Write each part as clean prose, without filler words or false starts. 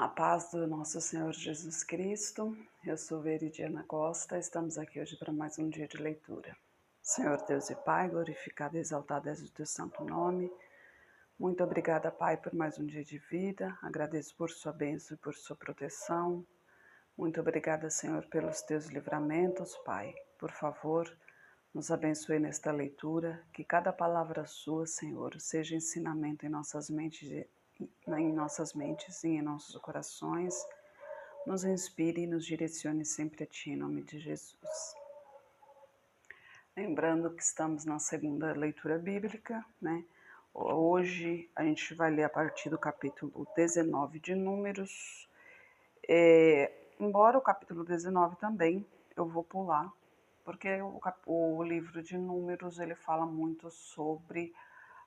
A paz do nosso Senhor Jesus Cristo. Eu sou Veridiana Costa, estamos aqui hoje para mais um dia de leitura. Senhor Deus e Pai, glorificado e exaltado és o teu santo nome. Muito obrigada, Pai, por mais um dia de vida. Agradeço por sua bênção e por sua proteção. Muito obrigada, Senhor, pelos teus livramentos, Pai. Por favor, nos abençoe nesta leitura, que cada palavra sua, Senhor, seja ensinamento em nossas mentes e em nossos corações, nos inspire e nos direcione sempre a Ti, em nome de Jesus. Lembrando que estamos na segunda leitura bíblica, né? Hoje a gente vai ler a partir do capítulo 19 de Números. Embora o capítulo 19 também eu vou pular, porque o livro de Números ele fala muito sobre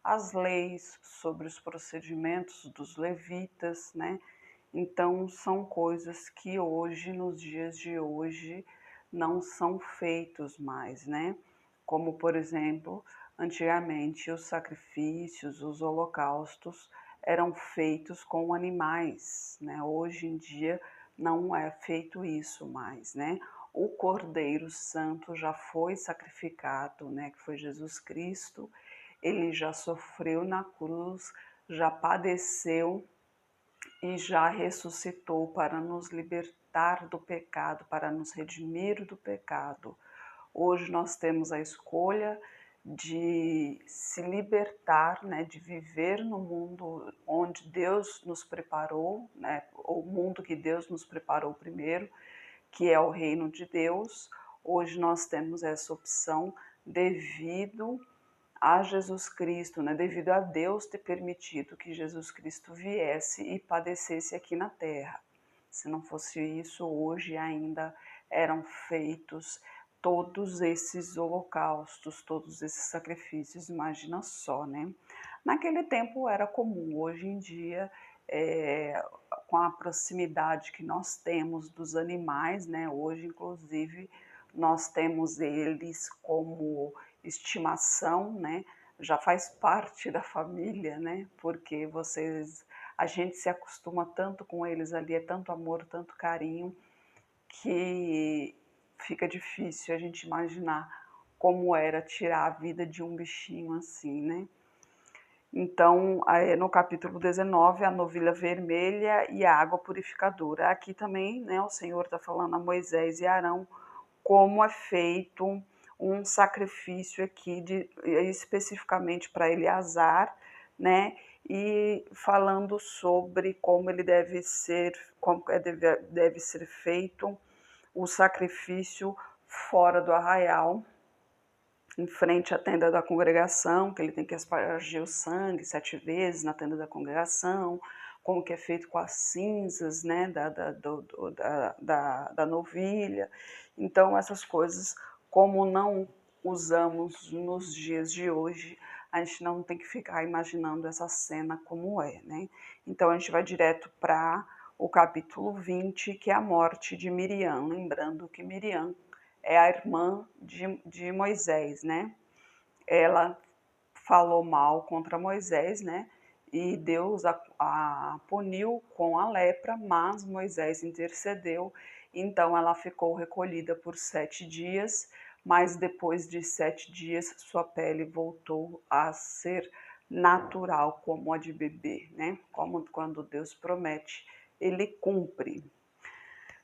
as leis, sobre os procedimentos dos levitas, né? Então são coisas que hoje, nos dias de hoje, não são feitos mais, né? Como, por exemplo, antigamente os sacrifícios, os holocaustos eram feitos com animais, né? Hoje em dia não é feito isso mais, né? O Cordeiro Santo já foi sacrificado, né? Que foi Jesus Cristo. Ele já sofreu na cruz, já padeceu e já ressuscitou para nos libertar do pecado, para nos redimir do pecado. Hoje nós temos a escolha de se libertar, né, de viver no mundo onde Deus nos preparou, né, o mundo que Deus nos preparou primeiro, que é o reino de Deus. Hoje nós temos essa opção devido a Jesus Cristo, né, devido a Deus ter permitido que Jesus Cristo viesse e padecesse aqui na terra. Se não fosse isso, hoje ainda eram feitos todos esses holocaustos, todos esses sacrifícios, imagina só, né? Naquele tempo era comum, hoje em dia, com a proximidade que nós temos dos animais, né? Hoje, inclusive, nós temos eles como estimação, né? Já faz parte da família, né? Porque a gente se acostuma tanto com eles ali, é tanto amor, tanto carinho, que fica difícil a gente imaginar como era tirar a vida de um bichinho assim, né? Então, no capítulo 19, a novilha vermelha e a água purificadora. Aqui também, né, o Senhor está falando a Moisés e Arão como é feito um sacrifício aqui, especificamente para Eleazar, né? E falando sobre como ele deve ser, deve ser feito o sacrifício fora do arraial, em frente à tenda da congregação, que ele tem que aspergir o sangue 7 vezes na tenda da congregação, como que é feito com as cinzas, né, da novilha. Então, essas coisas, como não usamos nos dias de hoje, a gente não tem que ficar imaginando essa cena como é, né? Então, a gente vai direto para o capítulo 20, que é a morte de Miriam. Lembrando que Miriam é a irmã de Moisés, né? Ela falou mal contra Moisés, né? E Deus a puniu com a lepra, mas Moisés intercedeu, então ela ficou recolhida por 7 dias, mas depois de 7 dias sua pele voltou a ser natural, como a de bebê, né? Como quando Deus promete, ele cumpre.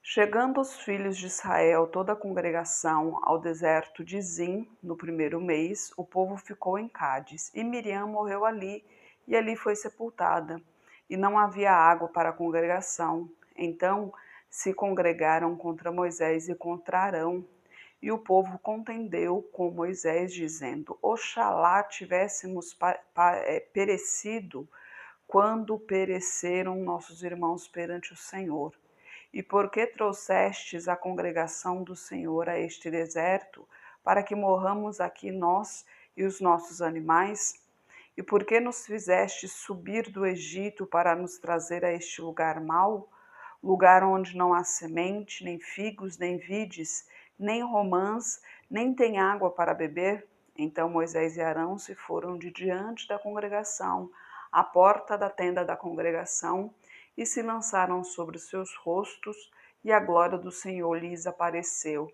Chegando os filhos de Israel, toda a congregação, ao deserto de Zim, no primeiro mês, o povo ficou em Cádiz, e Miriam morreu ali, e ali foi sepultada. E não havia água para a congregação. Então se congregaram contra Moisés e contra Arão. E o povo contendeu com Moisés, dizendo: Oxalá tivéssemos perecido quando pereceram nossos irmãos perante o Senhor. E por que trouxestes a congregação do Senhor a este deserto, para que morramos aqui nós e os nossos animais? E por que nos fizestes subir do Egito para nos trazer a este lugar mau, lugar onde não há semente, nem figos, nem vides, nem romãs, nem tem água para beber? Então Moisés e Arão se foram de diante da congregação, à porta da tenda da congregação, e se lançaram sobre os seus rostos, e a glória do Senhor lhes apareceu.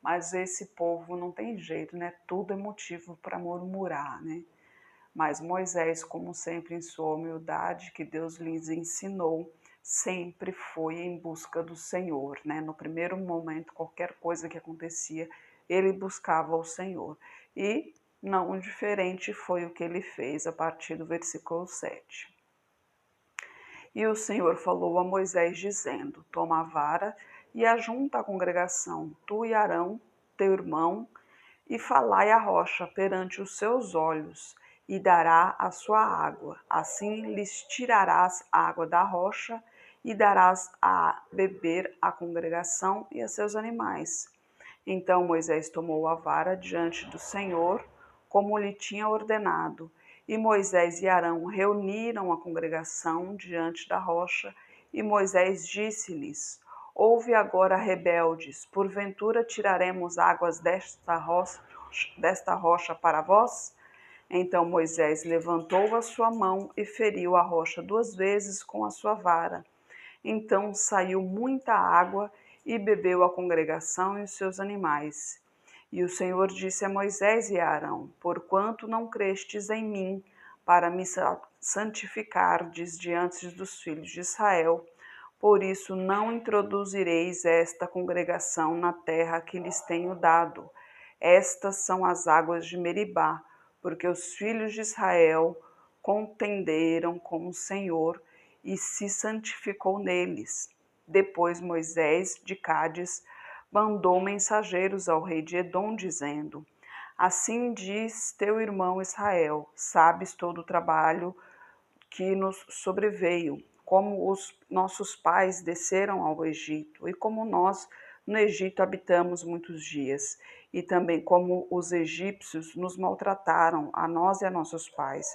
Mas esse povo não tem jeito, né? Tudo é motivo para murmurar, né? Mas Moisés, como sempre em sua humildade, que Deus lhes ensinou, sempre foi em busca do Senhor, né? No primeiro momento, qualquer coisa que acontecia, ele buscava o Senhor. E não diferente foi o que ele fez a partir do versículo 7. E o Senhor falou a Moisés, dizendo: Toma a vara e ajunta a congregação, tu e Arão, teu irmão, e falai a rocha perante os seus olhos, e dará a sua água. Assim lhes tirarás a água da rocha, e darás a beber à congregação e a seus animais. Então Moisés tomou a vara diante do Senhor, como lhe tinha ordenado. E Moisés e Arão reuniram a congregação diante da rocha, e Moisés disse-lhes: Ouve agora, rebeldes, porventura tiraremos águas desta rocha para vós? Então Moisés levantou a sua mão e feriu a rocha 2 vezes com a sua vara. Então saiu muita água e bebeu a congregação e os seus animais. E o Senhor disse a Moisés e a Arão: Porquanto não crestes em mim, para me santificardes diante dos filhos de Israel, por isso não introduzireis esta congregação na terra que lhes tenho dado. Estas são as águas de Meribá, porque os filhos de Israel contenderam com o Senhor e se santificou neles. Depois Moisés de Cádiz mandou mensageiros ao rei de Edom, dizendo: Assim diz teu irmão Israel: Sabes todo o trabalho que nos sobreveio, como os nossos pais desceram ao Egito, e como nós no Egito habitamos muitos dias, e também como os egípcios nos maltrataram, a nós e a nossos pais.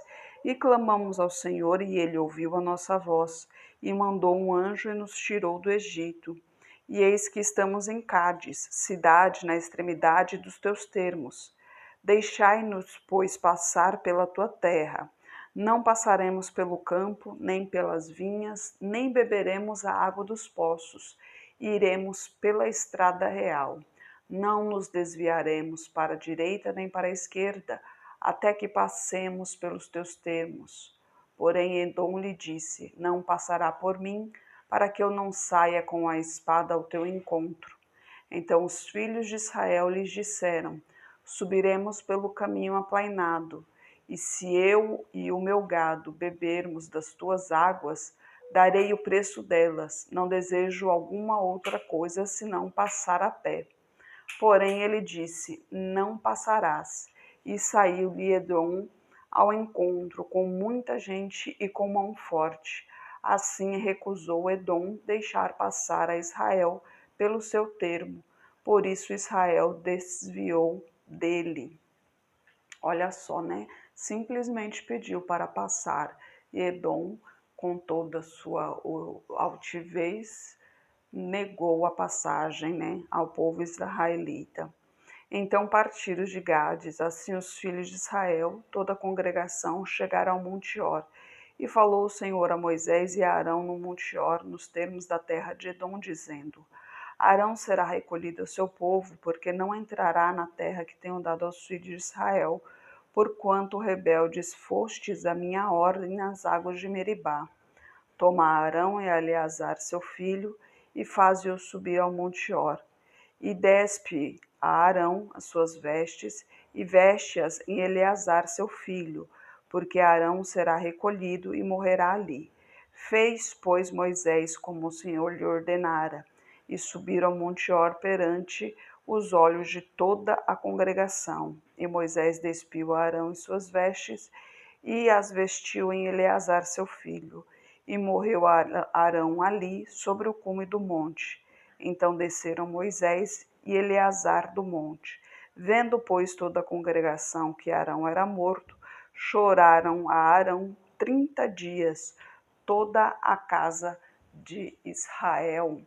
E clamamos ao Senhor, e ele ouviu a nossa voz, e mandou um anjo e nos tirou do Egito. E eis que estamos em Cádiz, cidade na extremidade dos teus termos. Deixai-nos, pois, passar pela tua terra. Não passaremos pelo campo, nem pelas vinhas, nem beberemos a água dos poços. Iremos pela estrada real. Não nos desviaremos para a direita nem para a esquerda, até que passemos pelos teus termos. Porém, Edom lhe disse: Não passará por mim, para que eu não saia com a espada ao teu encontro. Então os filhos de Israel lhes disseram: Subiremos pelo caminho aplainado, e se eu e o meu gado bebermos das tuas águas, darei o preço delas. Não desejo alguma outra coisa senão passar a pé. Porém ele disse: Não passarás. E saiu-lhe Edom ao encontro com muita gente e com mão forte. Assim recusou Edom deixar passar a Israel pelo seu termo. Por isso Israel desviou dele. Olha só, né? Simplesmente pediu para passar. E Edom, com toda a sua altivez, negou a passagem, né, ao povo israelita. Então partiram de Gades, assim os filhos de Israel, toda a congregação, chegaram ao Monte Or. E falou o Senhor a Moisés e a Arão no Monte Or, nos termos da terra de Edom, dizendo: Arão será recolhido ao seu povo, porque não entrará na terra que tenho dado aos filhos de Israel, porquanto rebeldes fostes a minha ordem nas águas de Meribá. Toma Arão e Eleazar seu filho, e faze-os subir ao Monte Or. E despe a Arão as suas vestes, e veste-as em Eleazar seu filho, porque Arão será recolhido e morrerá ali. Fez, pois, Moisés como o Senhor lhe ordenara, e subiram ao Monte Or perante os olhos de toda a congregação. E Moisés despiu a Arão em suas vestes, e as vestiu em Eleazar seu filho. E morreu Arão ali, sobre o cume do monte. Então desceram Moisés e Eleazar do monte. Vendo, pois, toda a congregação que Arão era morto, choraram a Arão 30 dias, toda a casa de Israel.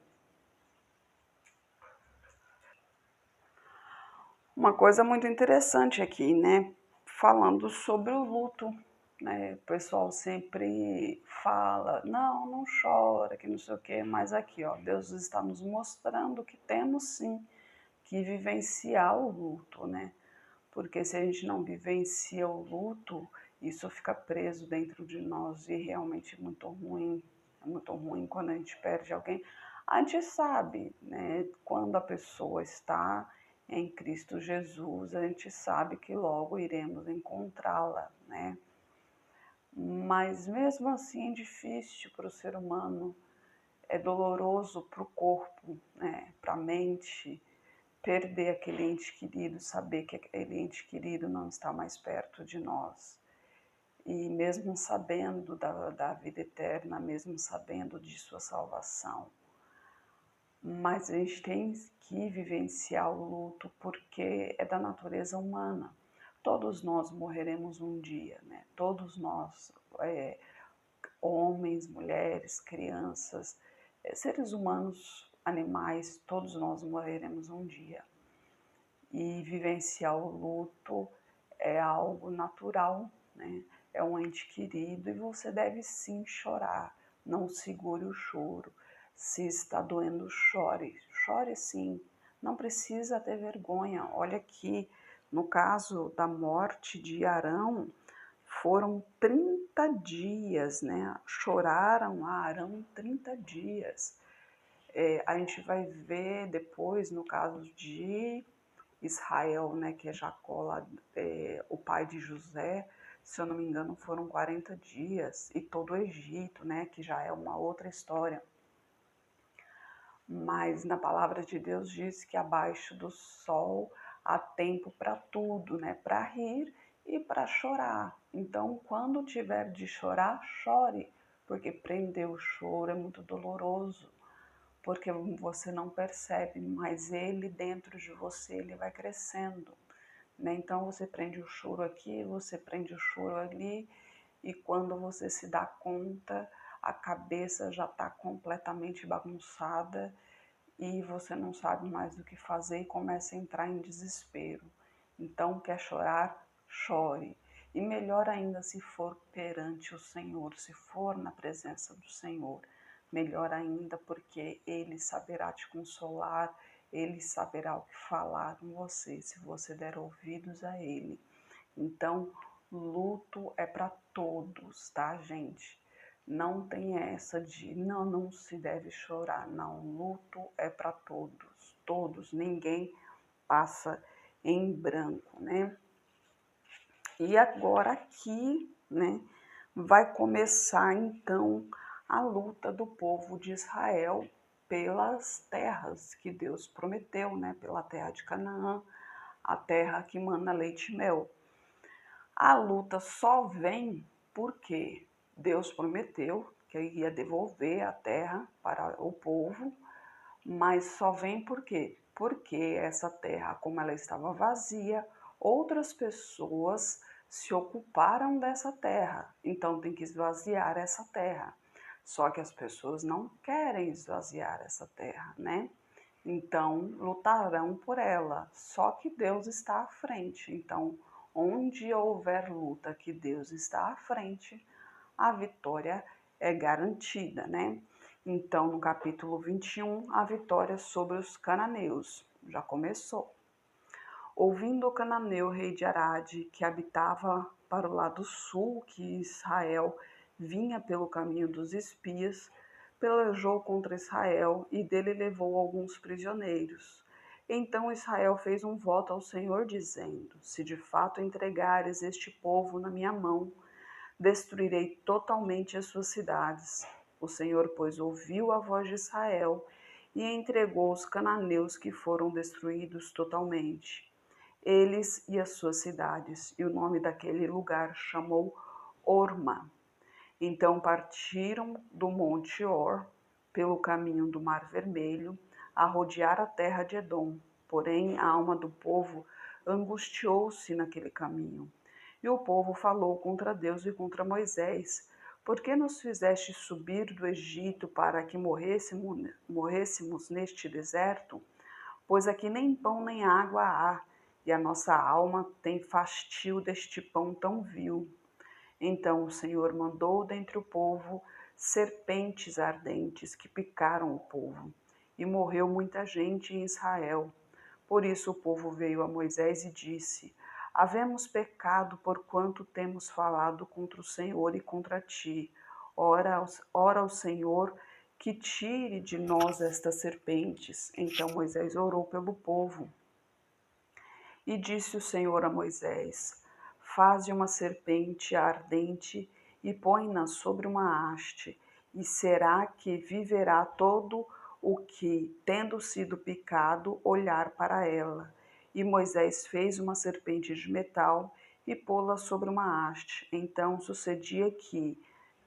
Uma coisa muito interessante aqui, né? Falando sobre o luto. né? O pessoal sempre fala, não, não chora, que não sei o quê, mas aqui, ó, Deus está nos mostrando que temos sim que vivenciar o luto, né? Porque se a gente não vivencia o luto, isso fica preso dentro de nós e realmente é muito ruim quando a gente perde alguém. A gente sabe, né? Quando a pessoa está em Cristo Jesus, a gente sabe que logo iremos encontrá-la, né? Mas mesmo assim é difícil para o ser humano, é doloroso para o corpo, né? Para a mente, perder aquele ente querido, saber que aquele ente querido não está mais perto de nós. E mesmo sabendo da vida eterna, mesmo sabendo de sua salvação. Mas a gente tem que vivenciar o luto porque é da natureza humana. Todos nós morreremos um dia, né? Todos nós, homens, mulheres, crianças, seres humanos, animais, todos nós morreremos um dia. E vivenciar o luto é algo natural, né? É um ente querido e você deve sim chorar. Não segure o choro. Se está doendo, chore. Chore sim. Não precisa ter vergonha. Olha aqui, no caso da morte de Arão, foram 30 dias, né? Choraram a Arão 30 dias. A gente vai ver depois, no caso de Israel, né, que é Jacó, lá, o pai de José, se eu não me engano, foram 40 dias, e todo o Egito, né, que já é uma outra história. Mas na palavra de Deus diz que abaixo do sol há tempo para tudo, né, para rir e para chorar. Então, quando tiver de chorar, chore, porque prender o choro é muito doloroso, porque você não percebe, mas ele dentro de você, ele vai crescendo, né? Então você prende o choro aqui, você prende o choro ali, e quando você se dá conta, a cabeça já está completamente bagunçada e você não sabe mais o que fazer e começa a entrar em desespero. Então, quer chorar? Chore. E melhor ainda se for perante o Senhor, se for na presença do Senhor. Melhor ainda porque Ele saberá te consolar, Ele saberá o que falar com você, se você der ouvidos a Ele. Então, luto é para todos, tá, gente? Não tem essa de não se deve chorar. Não, luto é para todos, todos, ninguém passa em branco, né? E agora aqui, né, vai começar então a luta do povo de Israel pelas terras que Deus prometeu, né, pela terra de Canaã, a terra que mana leite e mel. A luta só vem porque Deus prometeu que ia devolver a terra para o povo, mas só vem por quê? Porque essa terra, como ela estava vazia, outras pessoas se ocuparam dessa terra, então tem que esvaziar essa terra. Só que as pessoas não querem esvaziar essa terra, né? Então lutarão por ela. Só que Deus está à frente. Então, onde houver luta que Deus está à frente, a vitória é garantida, né? Então, no capítulo 21, a vitória sobre os cananeus já começou. Ouvindo o cananeu, rei de Arade, que habitava para o lado sul, que Israel vinha pelo caminho dos espias, pelejou contra Israel e dele levou alguns prisioneiros. Então Israel fez um voto ao Senhor, dizendo: Se de fato entregares este povo na minha mão, destruirei totalmente as suas cidades. O Senhor, pois, ouviu a voz de Israel e entregou os cananeus, que foram destruídos totalmente, eles e as suas cidades, e o nome daquele lugar chamou Orma. Então partiram do monte Or, pelo caminho do Mar Vermelho, a rodear a terra de Edom. Porém, a alma do povo angustiou-se naquele caminho. E o povo falou contra Deus e contra Moisés: Por que nos fizeste subir do Egito para que morrêssemos neste deserto? Pois aqui nem pão nem água há, e a nossa alma tem fastio deste pão tão vil. Então o Senhor mandou dentre o povo serpentes ardentes que picaram o povo, e morreu muita gente em Israel. Por isso o povo veio a Moisés e disse: Havemos pecado porquanto temos falado contra o Senhor e contra ti. Ora ao Senhor que tire de nós estas serpentes. Então Moisés orou pelo povo. E disse o Senhor a Moisés: Faze uma serpente ardente e põe-na sobre uma haste, e será que viverá todo o que, tendo sido picado, olhar para ela. E Moisés fez uma serpente de metal e pô-la sobre uma haste. Então sucedia que,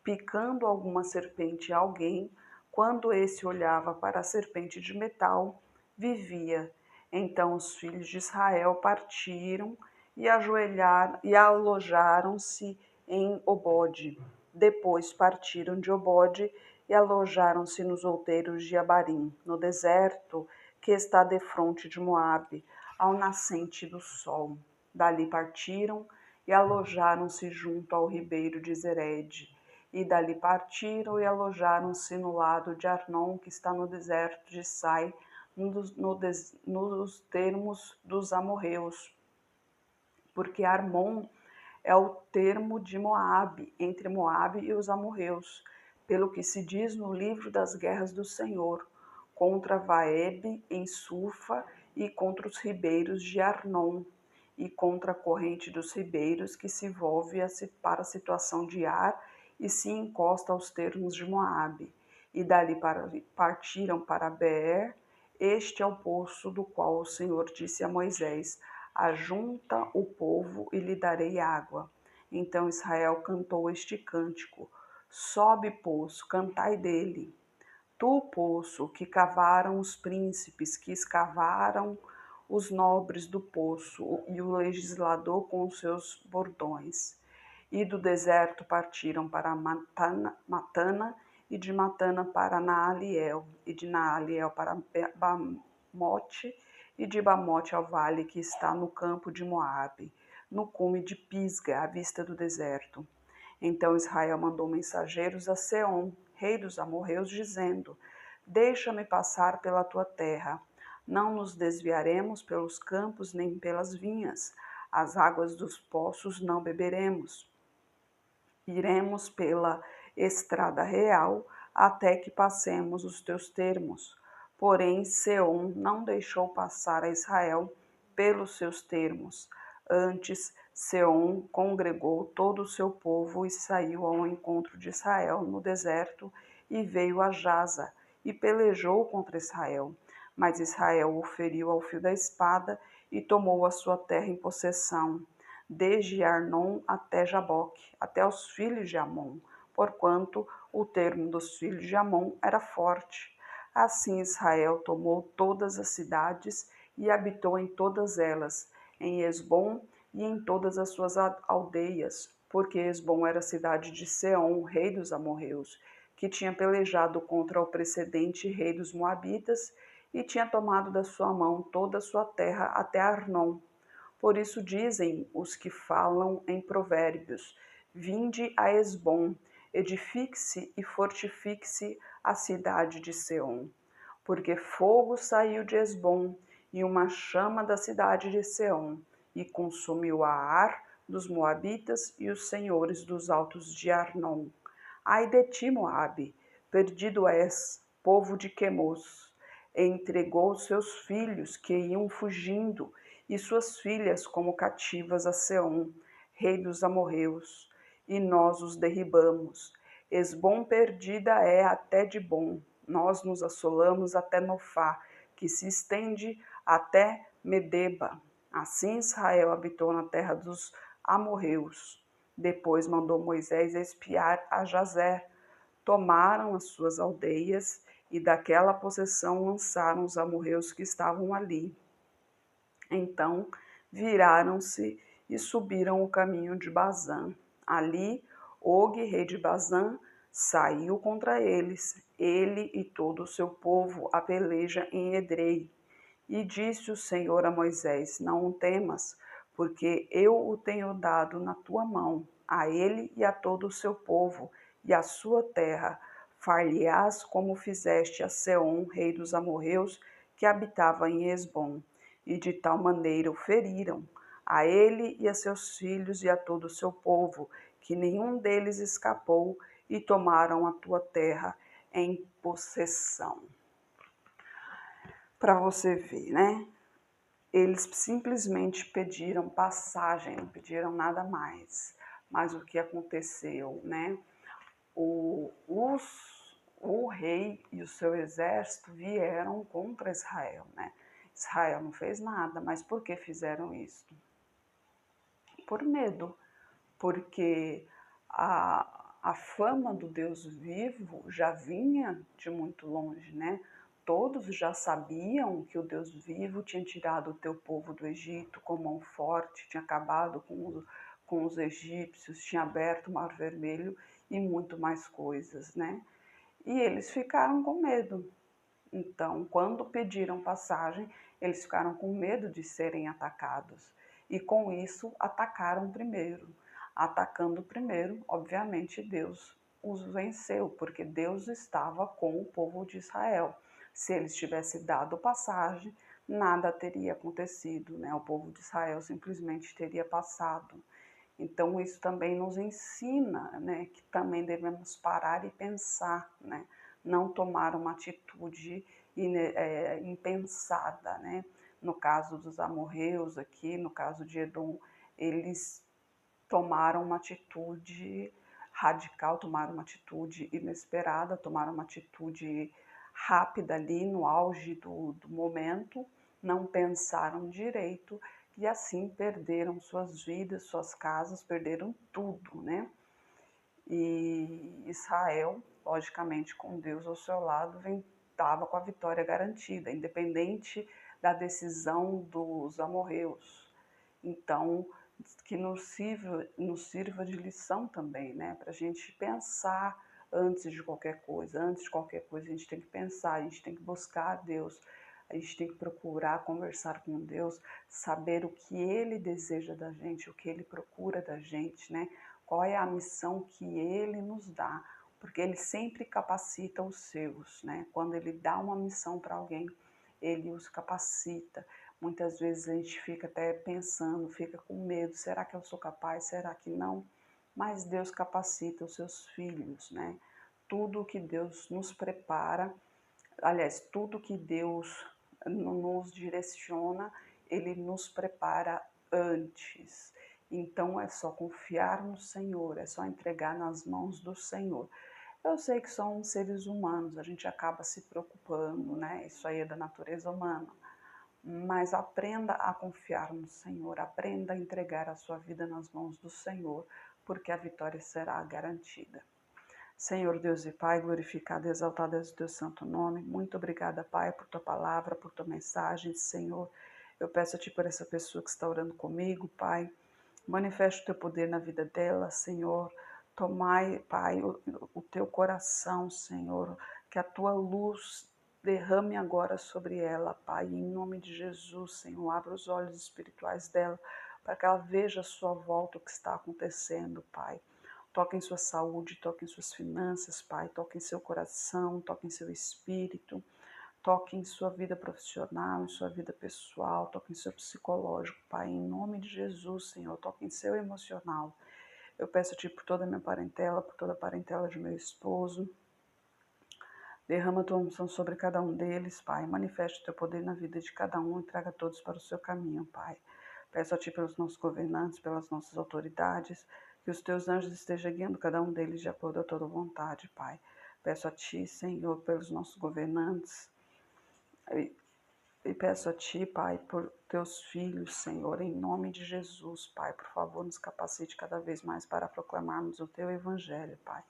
picando alguma serpente a alguém, quando esse olhava para a serpente de metal, vivia. Então os filhos de Israel partiram e alojaram-se em Obode. Depois partiram de Obode e alojaram-se nos outeiros de Abarim, no deserto que está defronte de Moabe, ao nascente do sol. Dali partiram e alojaram-se junto ao ribeiro de Zered. E dali partiram e alojaram-se no lado de Arnon, que está no deserto de Sai, nos termos dos amorreus, porque Armon é o termo de Moabe, entre Moabe e os amorreus, pelo que se diz no livro das guerras do Senhor, contra Vaebe em Sufa e contra os ribeiros de Arnon, e contra a corrente dos ribeiros que se volve para a situação de Ar e se encosta aos termos de Moabe. E dali partiram para Beer. Este é o poço do qual o Senhor disse a Moisés: Ajunta o povo e lhe darei água. Então Israel cantou este cântico: Sobe, poço, cantai dele. Tu, poço, que cavaram os príncipes, que escavaram os nobres do poço e o legislador com os seus bordões. E do deserto partiram para Matana, e de Matana para Naaliel, e de Naaliel para Bamote, e de Bamote ao vale que está no campo de Moabe, no cume de Pisga, à vista do deserto. Então Israel mandou mensageiros a Seom, rei dos amorreus, dizendo: Deixa-me passar pela tua terra. Não nos desviaremos pelos campos nem pelas vinhas. As águas dos poços não beberemos. Iremos pela estrada real até que passemos os teus termos. Porém, Seom não deixou passar a Israel pelos seus termos. Antes, Seom congregou todo o seu povo e saiu ao encontro de Israel no deserto e veio a Jaza e pelejou contra Israel. Mas Israel o feriu ao fio da espada e tomou a sua terra em possessão, desde Arnon até Jaboque, até os filhos de Amon, porquanto o termo dos filhos de Amon era forte. Assim Israel tomou todas as cidades e habitou em todas elas, em Esbom e em todas as suas aldeias, porque Esbom era a cidade de Seom, rei dos amorreus, que tinha pelejado contra o precedente rei dos moabitas e tinha tomado da sua mão toda a sua terra até Arnon. Por isso dizem os que falam em provérbios: Vinde a Esbom, edifique-se e fortifique-se a cidade de Seom. Porque fogo saiu de Esbom e uma chama da cidade de Seom, e consumiu a Ar dos moabitas e os senhores dos altos de Arnon. Ai de ti, Moabe, perdido és, povo de Quemos. Entregou seus filhos que iam fugindo e suas filhas como cativas a Seom, rei dos amorreus, e nós os derribamos. Esbom perdida é até Dibom, nós nos assolamos até Nofá, que se estende até Medeba. Assim Israel habitou na terra dos amorreus. Depois mandou Moisés espiar a Jazer. Tomaram as suas aldeias e daquela possessão lançaram os amorreus que estavam ali. Então viraram-se e subiram o caminho de Bazã. Ali, Og, rei de Bazã, saiu contra eles, ele e todo o seu povo, a peleja em Edrei. E disse o Senhor a Moisés: Não o temas, porque eu o tenho dado na tua mão. a ele e a todo o seu povo, e a sua terra. Far-lhe-ás como fizeste a Seom, rei dos amorreus, que habitava em Hesbom. E de tal maneira o feriram, a ele e a seus filhos e a todo o seu povo, que nenhum deles escapou, e tomaram a tua terra em possessão. Para você ver, né? Eles simplesmente pediram passagem, não pediram nada mais. Mas o que aconteceu, né? O rei e o seu exército vieram contra Israel, né? Israel não fez nada, mas por que fizeram isso? Por medo, porque a fama do Deus vivo já vinha de muito longe, né? Todos já sabiam que o Deus vivo tinha tirado o teu povo do Egito com mão forte, tinha acabado com os egípcios, tinha aberto o Mar Vermelho e muito mais coisas, né? E eles ficaram com medo. Então, quando pediram passagem, eles ficaram com medo de serem atacados. E com isso, atacaram primeiro. Atacando primeiro, obviamente, Deus os venceu, porque Deus estava com o povo de Israel. Se eles tivessem dado passagem, nada teria acontecido, né? O povo de Israel simplesmente teria passado. Então, isso também nos ensina, né, que também devemos parar e pensar, né? Não tomar uma atitude impensada, né? No caso dos amorreus aqui, no caso de Edom, eles tomaram uma atitude radical, tomaram uma atitude inesperada, tomaram uma atitude rápida ali no auge do momento, não pensaram direito e assim perderam suas vidas, suas casas, perderam tudo, né? E Israel, logicamente, com Deus ao seu lado, estava com a vitória garantida, independente da decisão dos amorreus. Então, que nos sirva de lição também, né? Para a gente pensar antes de qualquer coisa. Antes de qualquer coisa, a gente tem que pensar, a gente tem que buscar a Deus, a gente tem que procurar conversar com Deus, saber o que Ele deseja da gente, o que Ele procura da gente, né? Qual é a missão que Ele nos dá, porque Ele sempre capacita os seus, né? Quando Ele dá uma missão para alguém, Ele os capacita. Muitas vezes a gente fica até pensando, fica com medo, será que eu sou capaz, será que não? Mas Deus capacita os seus filhos, né? Tudo que Deus nos prepara, aliás, tudo que Deus nos direciona, Ele nos prepara antes. Então é só confiar no Senhor, é só entregar nas mãos do Senhor. Eu sei que somos seres humanos, a gente acaba se preocupando, né? Isso aí é da natureza humana. Mas aprenda a confiar no Senhor, aprenda a entregar a sua vida nas mãos do Senhor, porque a vitória será garantida. Senhor Deus e Pai, glorificado e exaltado é o teu santo nome. Muito obrigada, Pai, por tua palavra, por tua mensagem, Senhor. Eu peço a Ti por essa pessoa que está orando comigo, Pai. Manifeste o teu poder na vida dela, Senhor. Tomai, Pai, o teu coração, Senhor, que a tua luz derrame agora sobre ela, Pai, em nome de Jesus, Senhor. Abra os olhos espirituais dela para que ela veja a sua volta, o que está acontecendo, Pai. Toque em sua saúde, toque em suas finanças, Pai. Toque em seu coração, toque em seu espírito. Toque em sua vida profissional, em sua vida pessoal, toque em seu psicológico, Pai, em nome de Jesus, Senhor, toque em seu emocional. Eu peço a Ti por toda a minha parentela, por toda a parentela de meu esposo. Derrama a Tua unção sobre cada um deles, Pai. Manifeste o Teu poder na vida de cada um e traga todos para o Seu caminho, Pai. Peço a Ti pelos nossos governantes, pelas nossas autoridades, que os Teus anjos estejam guiando cada um deles de acordo à Tua vontade, Pai. Peço a Ti, Senhor, pelos nossos governantes, e peço a Ti, Pai, por Teus filhos, Senhor, em nome de Jesus, Pai, por favor, nos capacite cada vez mais para proclamarmos o Teu Evangelho, Pai.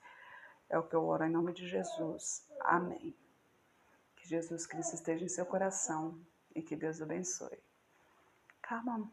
É o que eu oro em nome de Jesus. Amém. Que Jesus Cristo esteja em seu coração e que Deus abençoe. Calma.